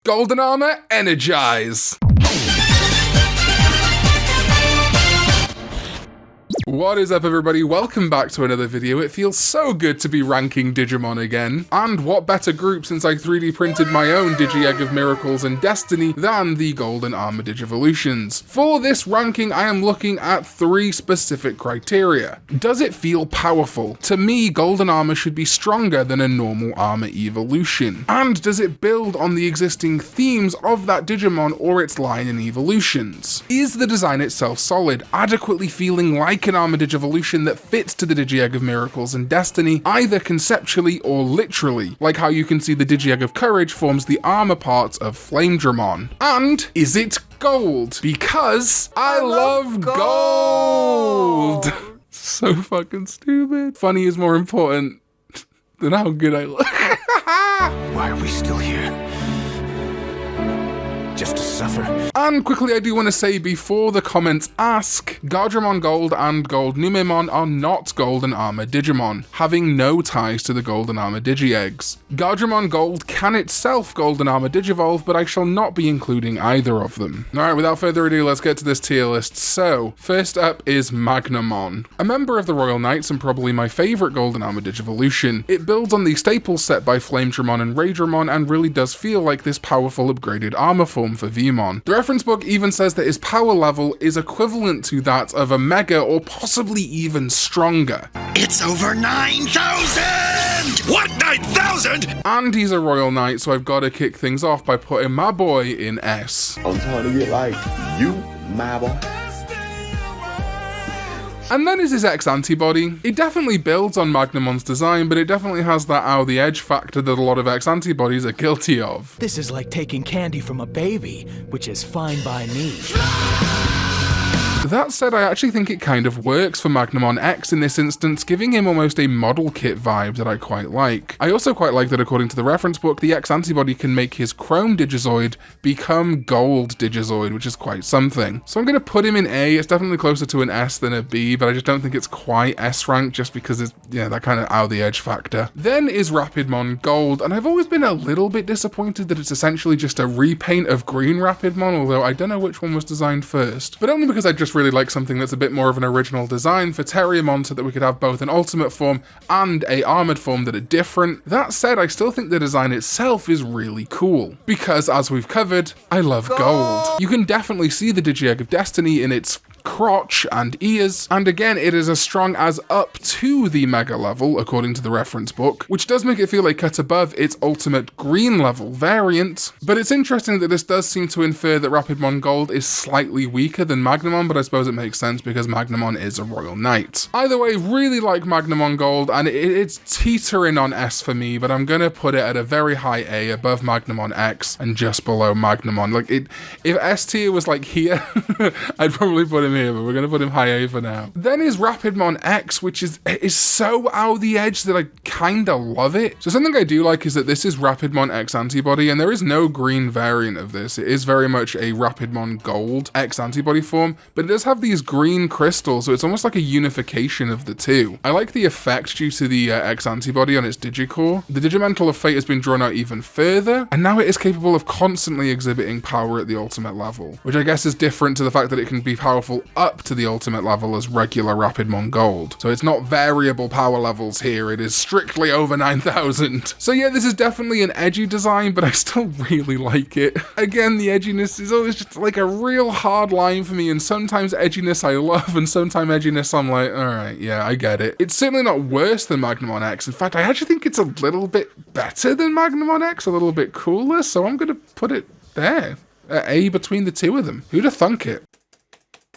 Golden Armor, energize! What is up, everybody? Welcome back to another video. It feels so good to be ranking Digimon again. And what better group since I 3D printed my own Digi-Egg of Miracles and Destiny than the Golden Armor Digivolutions. For this ranking, I am looking at 3 specific criteria. Does it feel powerful? To me, Golden Armor should be stronger than a normal armor evolution. And does it build on the existing themes of that Digimon or its line in evolutions? Is the design itself solid, adequately feeling like an armor Digivolution that fits to the Digi-Egg of Miracles and Destiny, either conceptually or literally, like how you can see the Digi-Egg of Courage forms the armor parts of Flamedramon? And is it gold? Because I love gold! So fucking stupid. Funny is more important than how good I look. Why are we still here? Just to suffer. And quickly, I do want to say before the comments ask, Gardramon Gold and Gold Numemon are not Golden Armor Digimon, having no ties to the Golden Armor Digi-Eggs. Gardramon Gold can itself Golden Armor Digivolve, but I shall not be including either of them. Alright, without further ado, let's get to this tier list. So, first up is Magnamon. A member of the Royal Knights and probably my favourite Golden Armor Digivolution. It builds on the staples set by Flamedramon and Raydramon and really does feel like this powerful upgraded armor form for Vmon. The reference book even says that his power level is equivalent to that of a Mega or possibly even stronger. It's over 9,000! What, 9,000? And he's a Royal Knight, so I've got to kick things off by putting my boy in S. I'm trying to get like you, my boy. And then is his X antibody. It definitely builds on Magnamon's design, but it definitely has that out of the edge factor that a lot of X antibodies are guilty of. This is like taking candy from a baby, which is fine by me. That said, I actually think it kind of works for Magnamon X in this instance, giving him almost a model kit vibe that I quite like. I also quite like that according to the reference book, the X antibody can make his Chrome Digizoid become Gold Digizoid, which is quite something. So I'm going to put him in A. It's definitely closer to an S than a B, but I just don't think it's quite S rank just because it's, yeah, that kind of out of the edge factor. Then is Rapidmon Gold, and I've always been a little bit disappointed that it's essentially just a repaint of Green Rapidmon, although I don't know which one was designed first, but only because I just really like something that's a bit more of an original design for Terriermon so that we could have both an ultimate form and a armored form that are different. That said, I still think the design itself is really cool, because as we've covered, I love gold. You can definitely see the Digi-Egg of Destiny in its crotch and ears, and again it is as strong as up to the Mega level according to the reference book, which does make it feel a cut above its ultimate green level variant. But it's interesting that this does seem to infer that Rapidmon Gold is slightly weaker than Magnamon, but I suppose it makes sense because Magnamon is a Royal Knight. Either way, really like Magnamon Gold, and it's teetering on S for me, but I'm gonna put it at a very high A above Magnamon X and just below Magnamon. Like, if S tier was like here, I'd probably put him here, but we're going to put him high A for now. Then is Rapidmon X, which is so out of the edge that I kind of love it. So something I do like is that this is Rapidmon X antibody, and there is no green variant of this. It is very much a Rapidmon Gold X antibody form, but it does have these green crystals, so it's almost like a unification of the two. I like the effect due to the X antibody on its Digicore. The Digimental of Fate has been drawn out even further, and now it is capable of constantly exhibiting power at the ultimate level, which I guess is different to the fact that it can be powerful up to the ultimate level as regular Rapidmon Gold. So it's not variable power levels here, it is strictly over 9,000. So yeah, this is definitely an edgy design, but I still really like it. Again, the edginess is always just like a real hard line for me, and sometimes edginess I love, and sometimes edginess I'm like, alright, yeah, I get it. It's certainly not worse than Magnamon X. In fact, I actually think it's a little bit better than Magnamon X, a little bit cooler, so I'm gonna put it there, at A between the two of them. Who'd have thunk it?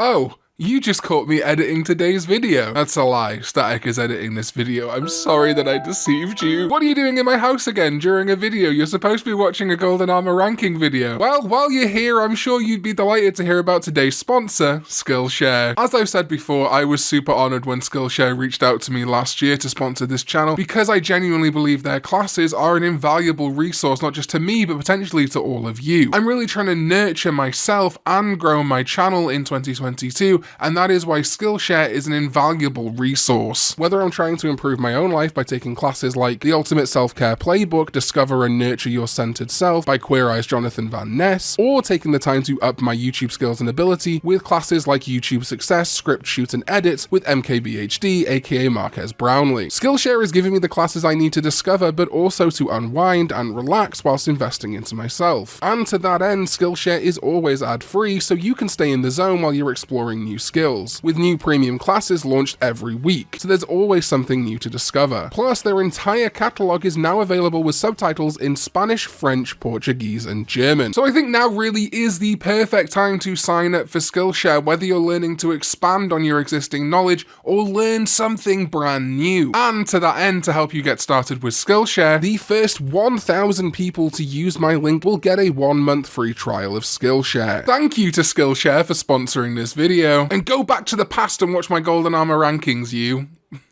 Oh, you just caught me editing today's video. That's a lie. Static is editing this video. I'm sorry that I deceived you. What are you doing in my house again during a video? You're supposed to be watching a Golden Armor ranking video. Well, while you're here, I'm sure you'd be delighted to hear about today's sponsor, Skillshare. As I've said before, I was super honored when Skillshare reached out to me last year to sponsor this channel because I genuinely believe their classes are an invaluable resource, not just to me, but potentially to all of you. I'm really trying to nurture myself and grow my channel in 2022, do, and that is why Skillshare is an invaluable resource. Whether I'm trying to improve my own life by taking classes like The Ultimate Self-Care Playbook, Discover and Nurture Your Centered Self by Queer Eye's Jonathan Van Ness, or taking the time to up my YouTube skills and ability with classes like YouTube Success, Script, Shoot and Edit with MKBHD, aka Marquez Brownlee. Skillshare is giving me the classes I need to discover, but also to unwind and relax whilst investing into myself. And to that end, Skillshare is always ad-free, so you can stay in the zone while you're exploring new skills, with new premium classes launched every week, so there's always something new to discover. Plus, their entire catalogue is now available with subtitles in Spanish, French, Portuguese, and German. So I think now really is the perfect time to sign up for Skillshare, whether you're learning to expand on your existing knowledge or learn something brand new. And to that end, to help you get started with Skillshare, the first 1,000 people to use my link will get a 1-month free trial of Skillshare. Thank you to Skillshare for sponsoring this video, and go back to the past and watch my Golden Armor rankings, you.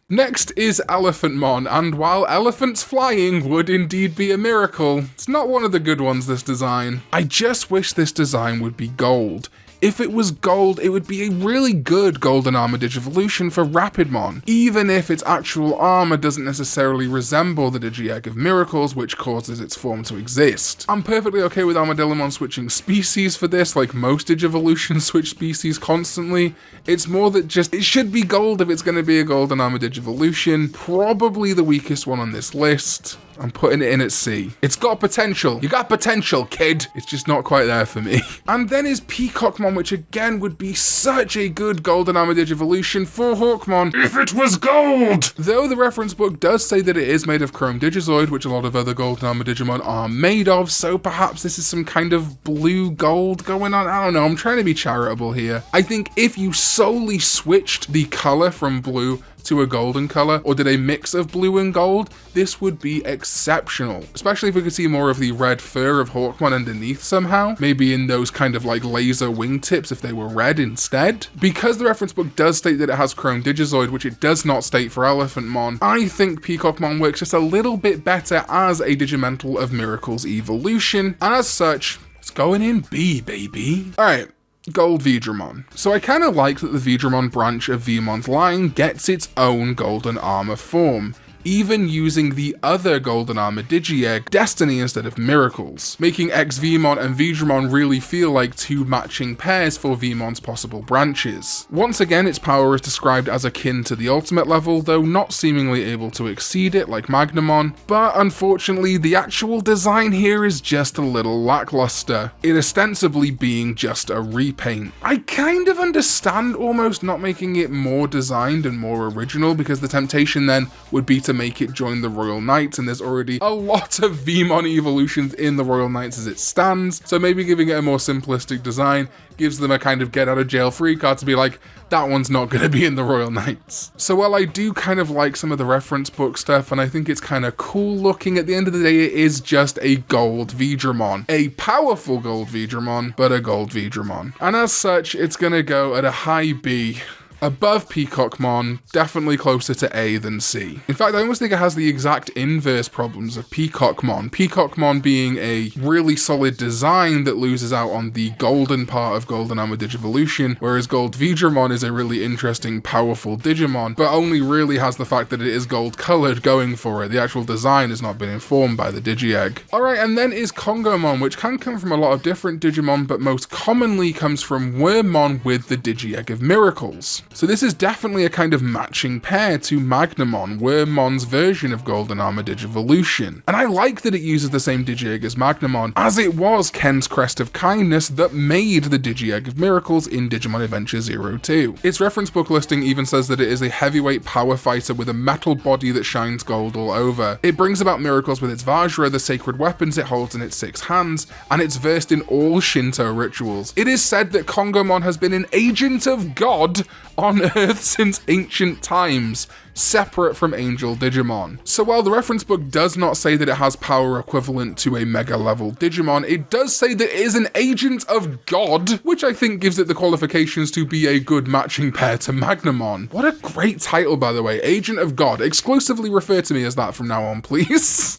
Next is Elephantmon, and while elephants flying would indeed be a miracle, it's not one of the good ones, this design. I just wish this design would be gold. If it was gold, it would be a really good Golden Armor Digivolution for Rapidmon, even if its actual armor doesn't necessarily resemble the Digi-Egg of Miracles, which causes its form to exist. I'm perfectly okay with Armadillomon switching species for this, like most Digivolutions switch species constantly. It's more that just, it should be gold if it's going to be a Golden Armor Digivolution, probably the weakest one on this list. I'm putting it in at C. It's got potential. You got potential, kid. It's just not quite there for me. And then is Peacockmon, which again would be such a good Golden Armor Digivolution for Hawkmon if it was gold! Though the reference book does say that it is made of Chrome Digizoid, which a lot of other Golden Armor Digimon are made of, so perhaps this is some kind of blue gold going on. I don't know, I'm trying to be charitable here. I think if you solely switched the color from blue to a golden color, or did a mix of blue and gold, this would be exceptional. Especially if we could see more of the red fur of Hawkmon underneath somehow, maybe in those kind of like laser wingtips if they were red instead. Because the reference book does state that it has Chrome Digizoid, which it does not state for Elephantmon, I think Peacockmon works just a little bit better as a Digimental of Miracles evolution, and as such, it's going in B, baby. Alright. Gold Veedramon. So I kind of like that the Veedramon branch of Veemon's line gets its own Golden Armor form, even using the other Golden Armor Digi-Egg, Destiny instead of Miracles, making X-Veemon and Veedramon really feel like two matching pairs for Veemon's possible branches. Once again, its power is described as akin to the ultimate level, though not seemingly able to exceed it like Magnamon, but unfortunately the actual design here is just a little lackluster, it ostensibly being just a repaint. I kind of understand almost not making it more designed and more original, because the temptation then would be to make it join the Royal Knights, and there's already a lot of Veemon evolutions in the Royal Knights as it stands, so maybe giving it a more simplistic design gives them a kind of get out of jail free card to be like, that one's not going to be in the Royal Knights. So while I do kind of like some of the reference book stuff, and I think it's kind of cool looking, at the end of the day it is just a gold Veedramon. A powerful gold Veedramon, but a gold Veedramon. And as such, it's going to go at a high B. Above Peacockmon, definitely closer to A than C. In fact, I almost think it has the exact inverse problems of Peacockmon. Peacockmon being a really solid design that loses out on the golden part of Golden Armor Digivolution, whereas Gold Veedramon is a really interesting, powerful Digimon, but only really has the fact that it is gold colored going for it. The actual design has not been informed by the Digi-Egg. Alright, and then is Kongomon, which can come from a lot of different Digimon, but most commonly comes from Wormmon with the Digi-Egg of Miracles. So this is definitely a kind of matching pair to Magnamon, Wormmon's version of Golden Armor Digivolution. And I like that it uses the same Digi-Egg as Magnamon, as it was Ken's Crest of Kindness that made the Digi-Egg of Miracles in Digimon Adventure 02. Its reference book listing even says that it is a heavyweight power fighter with a metal body that shines gold all over. It brings about miracles with its Vajra, the sacred weapons it holds in its 6 hands, and it's versed in all Shinto rituals. It is said that Kongomon has been an agent of God on Earth since ancient times, separate from Angel Digimon. So while the reference book does not say that it has power equivalent to a mega level Digimon, it does say that it is an agent of God, which I think gives it the qualifications to be a good matching pair to Magnamon. What a great title, by the way, Agent of God. Exclusively refer to me as that from now on, please.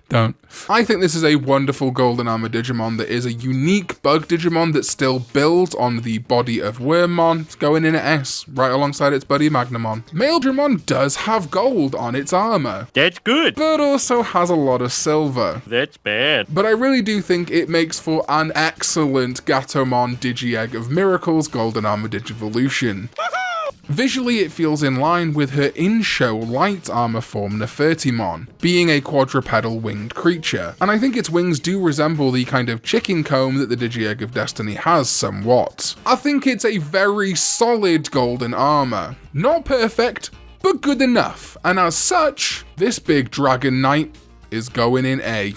Don't. I think this is a wonderful Golden Armor Digimon that is a unique bug Digimon that still builds on the body of Wormmon. It's going in at S, right alongside its buddy Magnamon. Maildramon does have gold on its armor. That's good. But also has a lot of silver. That's bad. But I really do think it makes for an excellent Gatomon Digi-Egg of Miracles Golden Armor Digivolution. Visually, it feels in line with her in-show light armor form Nefertimon, being a quadrupedal winged creature, and I think its wings do resemble the kind of chicken comb that the Digi-Egg of Destiny has somewhat. I think it's a very solid golden armor. Not perfect, but good enough, and as such, this big Dragon Knight is going in A.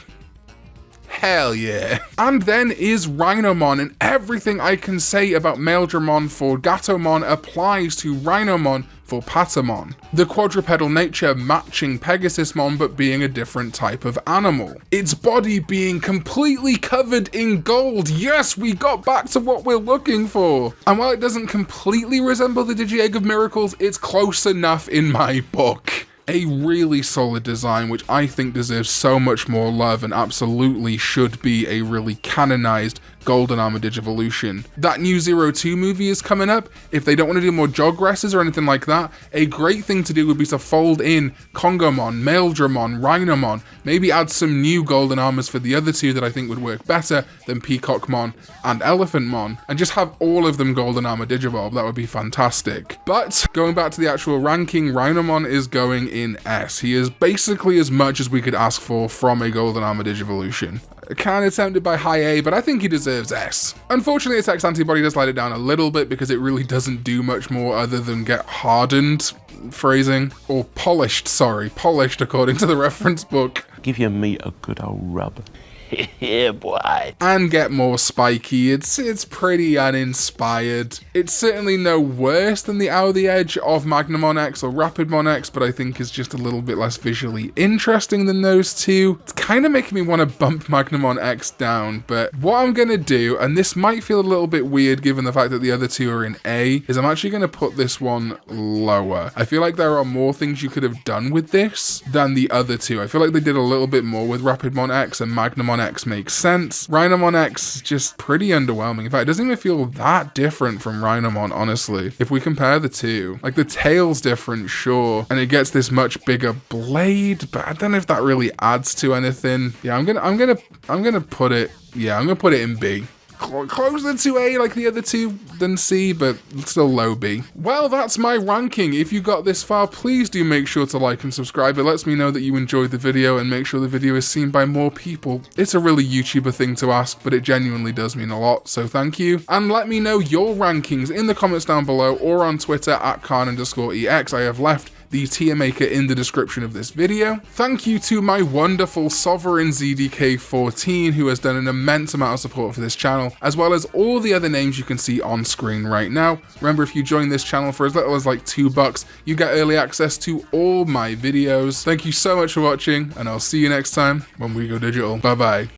Hell yeah. And then is Rhinomon, and everything I can say about Maildramon for Gatomon applies to Rhinomon for Patamon. The quadrupedal nature matching Pegasusmon but being a different type of animal. Its body being completely covered in gold. Yes, we got back to what we're looking for. And while it doesn't completely resemble the Digi-Egg of Miracles, it's close enough in my book. A really solid design which I think deserves so much more love and absolutely should be a really canonized Golden Armor Digivolution. That new 02 movie is coming up. If they don't want to do more Jogresses or anything like that, a great thing to do would be to fold in Kongomon, Maildramon, Rhinomon, maybe add some new Golden Armors for the other two that I think would work better than Peacockmon and Elephantmon, and just have all of them Golden Armor Digivolve. That would be fantastic. But going back to the actual ranking, Rhinomon is going in S. He is basically as much as we could ask for from a Golden Armor Digivolution. Kind of tempted by high A, but I think he deserves S. Unfortunately, its X antibody does let it down a little bit because it really doesn't do much more other than get hardened, phrasing, or polished, sorry, polished according to the reference book. Give your meat a good old rub. Yeah, boy. And get more spiky. It's pretty uninspired. It's certainly no worse than the Out of the Edge of Magnamon X or Rapidmon X, but I think is just a little bit less visually interesting than those two. It's kind of making me want to bump Magnamon X down, but what I'm going to do, and this might feel a little bit weird given the fact that the other two are in A, is I'm actually going to put this one lower. I feel like there are more things you could have done with this than the other two. I feel like they did a little bit more with Rapidmon X, and Magnamon X makes sense. Rhinomon X is just pretty underwhelming. In fact, it doesn't even feel that different from Rhinomon, honestly. If we compare the two, like the tail's different, sure, and it gets this much bigger blade, but I don't know if that really adds to anything. Yeah, I'm gonna put it in B. Closer to A like the other two than C, but still low B. Well, that's my ranking. If you got this far, please do make sure to like and subscribe. It lets me know that you enjoyed the video and make sure the video is seen by more people. It's a really YouTuber thing to ask, but it genuinely does mean a lot, so thank you. And let me know your rankings in the comments down below or on Twitter at Karn_EX. I have left the tier maker in the description of this video. Thank you to my wonderful Sovereign ZDK14 who has done an immense amount of support for this channel, as well as all the other names you can see on screen right now. Remember, if you join this channel for as little as like $2, you get early access to all my videos. Thank you so much for watching, and I'll see you next time when we go digital. Bye bye.